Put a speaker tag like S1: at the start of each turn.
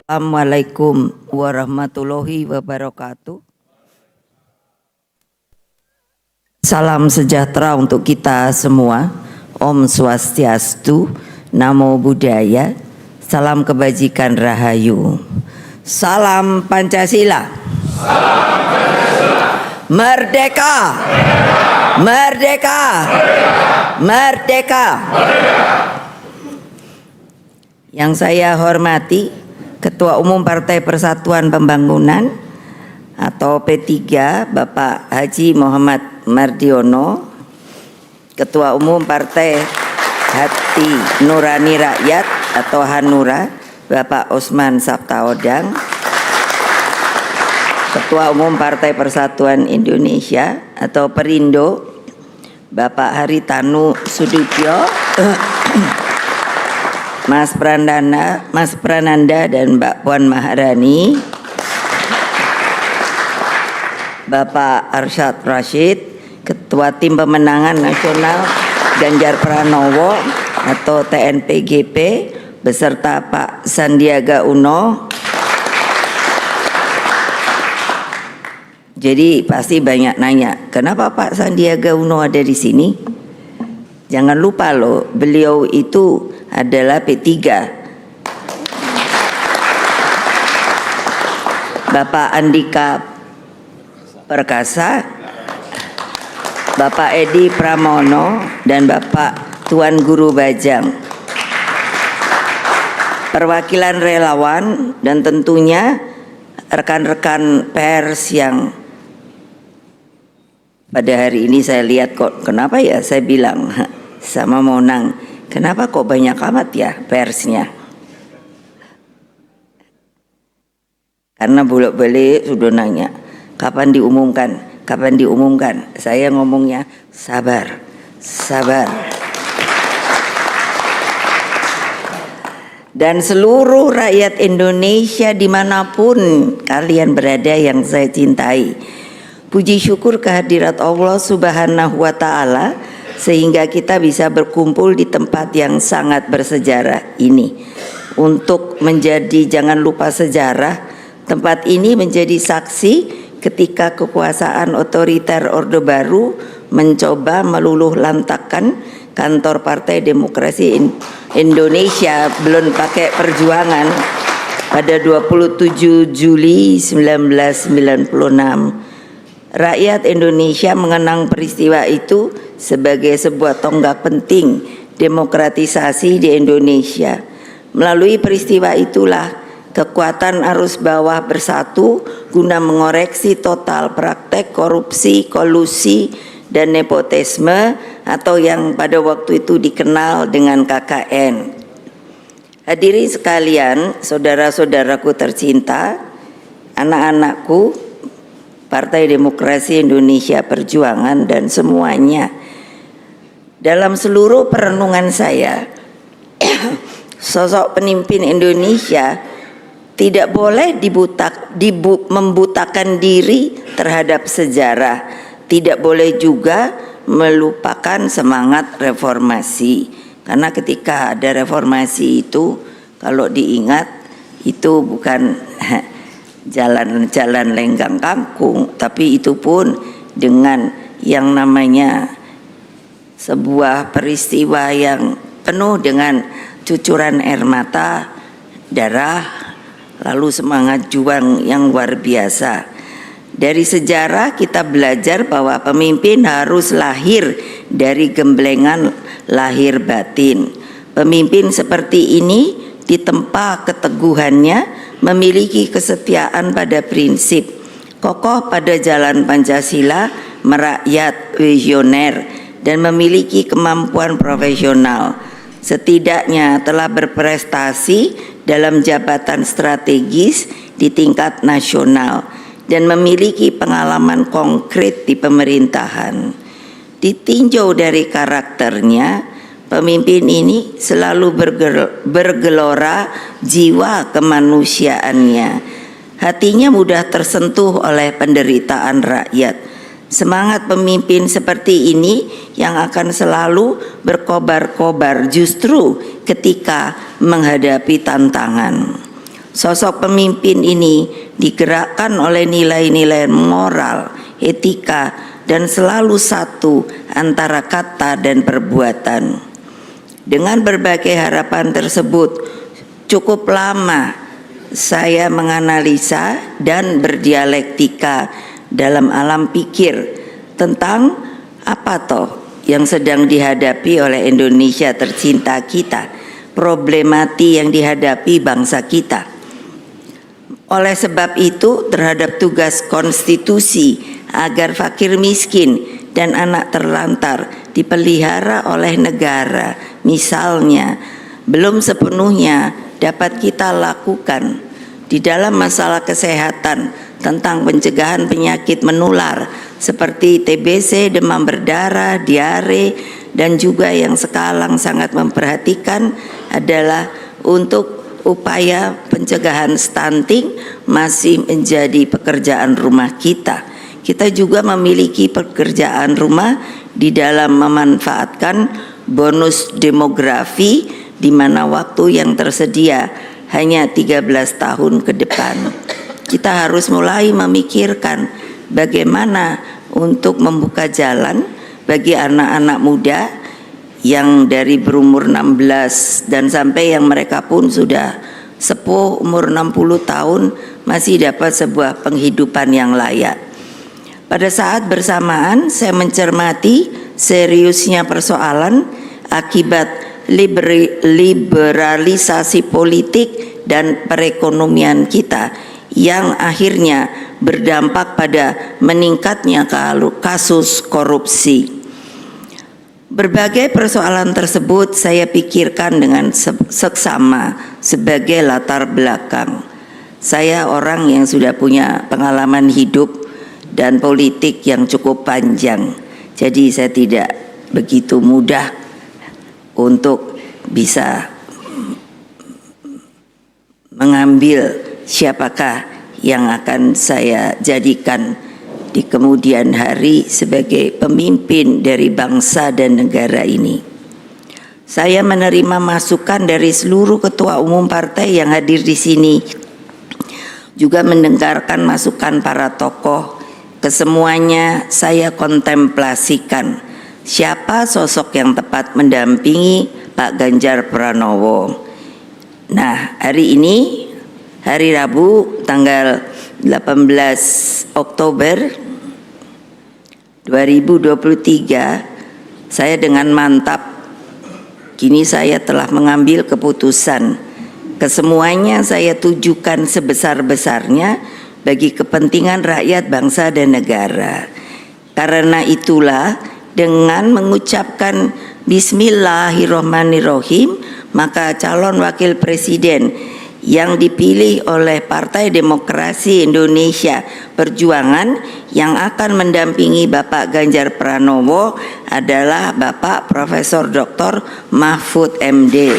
S1: Assalamualaikum warahmatullahi wabarakatuh. Salam sejahtera untuk kita semua. Om Swastiastu, Namo Buddhaya, salam kebajikan rahayu. Salam Pancasila. Merdeka! Merdeka! Merdeka! Yang saya hormati Ketua Umum Partai Persatuan Pembangunan atau P3 Bapak Haji Muhammad Mardiono, Ketua Umum Partai Hati Nurani Rakyat atau Hanura Bapak Osman Sabtaodang, Ketua Umum Partai Persatuan Indonesia atau Perindo Bapak Haritanu Sudibyo, Mas Prananda dan Mbak Puan Maharani, Bapak Arsyad Rashid, Ketua Tim Pemenangan Nasional Ganjar Pranowo atau TNPGP, beserta Pak Sandiaga Uno. Jadi pasti banyak nanya, kenapa Pak Sandiaga Uno ada di sini? Jangan lupa loh, beliau itu adalah P3. Bapak Andika Perkasa, Bapak Edi Pramono, dan Bapak Tuan Guru Bajang. Perwakilan relawan dan tentunya rekan-rekan pers yang pada hari ini saya lihat kok, kenapa ya saya bilang sama Monang, kenapa kok banyak amat ya persnya? Karena bolak-balik sudah nanya, kapan diumumkan? Kapan diumumkan? Saya ngomongnya sabar, sabar. Dan seluruh rakyat Indonesia dimanapun kalian berada yang saya cintai, puji syukur kehadirat Allah Subhanahu wa Ta'ala sehingga kita bisa berkumpul di tempat yang sangat bersejarah ini. Untuk menjadi, jangan lupa sejarah, tempat ini menjadi saksi ketika kekuasaan otoriter Orde Baru mencoba meluluh lantakkan kantor Partai Demokrasi Indonesia belum pakai perjuangan pada 27 Juli 1996. Rakyat Indonesia mengenang peristiwa itu sebagai sebuah tonggak penting demokratisasi di Indonesia. Melalui peristiwa itulah kekuatan arus bawah bersatu guna mengoreksi total praktek korupsi, kolusi, dan nepotisme atau yang pada waktu itu dikenal dengan KKN. Hadirin sekalian, saudara-saudaraku tercinta, anak-anakku, Partai Demokrasi Indonesia Perjuangan dan semuanya. Dalam seluruh perenungan saya, sosok pemimpin Indonesia tidak boleh membutakan diri terhadap sejarah, tidak boleh juga melupakan semangat reformasi. Karena ketika ada reformasi itu, kalau diingat, itu bukan jalan-jalan lenggang kangkung, tapi itu pun dengan yang namanya sebuah peristiwa yang penuh dengan cucuran air mata, darah, lalu semangat juang yang luar biasa. Dari sejarah kita belajar bahwa pemimpin harus lahir dari gemblengan lahir batin. Pemimpin seperti ini ditempa keteguhannya, memiliki kesetiaan pada prinsip, kokoh pada jalan Pancasila, merakyat, visioner, dan memiliki kemampuan profesional. Setidaknya telah berprestasi dalam jabatan strategis di tingkat nasional dan memiliki pengalaman konkret di pemerintahan. Ditinjau dari karakternya, pemimpin ini selalu bergelora jiwa kemanusiaannya. Hatinya mudah tersentuh oleh penderitaan rakyat. Semangat pemimpin seperti ini yang akan selalu berkobar-kobar justru ketika menghadapi tantangan. Sosok pemimpin ini digerakkan oleh nilai-nilai moral, etika, dan selalu satu antara kata dan perbuatan. Dengan berbagai harapan tersebut, cukup lama saya menganalisa dan berdialektika dalam alam pikir tentang apa toh yang sedang dihadapi oleh Indonesia tercinta kita, problematik yang dihadapi bangsa kita. Oleh sebab itu, terhadap tugas konstitusi agar fakir miskin dan anak terlantar dipelihara oleh negara, misalnya, belum sepenuhnya dapat kita lakukan di dalam masalah kesehatan tentang pencegahan penyakit menular seperti TBC, demam berdarah, diare, dan juga yang sekarang sangat memperhatikan adalah untuk upaya pencegahan stunting masih menjadi pekerjaan rumah kita. Kita juga memiliki pekerjaan rumah di dalam memanfaatkan bonus demografi di mana waktu yang tersedia hanya 13 tahun ke depan. Kita harus mulai memikirkan bagaimana untuk membuka jalan bagi anak-anak muda yang dari berumur 16 dan sampai yang mereka pun sudah sepuh umur 60 tahun masih dapat sebuah penghidupan yang layak. Pada saat bersamaan saya mencermati seriusnya persoalan akibat liberalisasi politik dan perekonomian kita yang akhirnya berdampak pada meningkatnya kasus korupsi. Berbagai persoalan tersebut saya pikirkan dengan seksama sebagai latar belakang. Saya orang yang sudah punya pengalaman hidup dan politik yang cukup panjang. Jadi saya tidak begitu mudah untuk bisa mengambil siapakah yang akan saya jadikan di kemudian hari sebagai pemimpin dari bangsa dan negara ini. Saya menerima masukan dari seluruh ketua umum partai yang hadir di sini, juga mendengarkan masukan para tokoh. Kesemuanya saya kontemplasikan siapa sosok yang tepat mendampingi Pak Ganjar Pranowo. Nah, hari ini, hari Rabu tanggal 18 Oktober 2023, saya dengan mantap kini saya telah mengambil keputusan. Kesemuanya saya tujukan sebesar-besarnya bagi kepentingan rakyat, bangsa, dan negara. Karena itulah dengan mengucapkan Bismillahirrahmanirrahim, maka calon wakil presiden yang dipilih oleh Partai Demokrasi Indonesia Perjuangan yang akan mendampingi Bapak Ganjar Pranowo adalah Bapak Profesor Dr. Mahfud MD.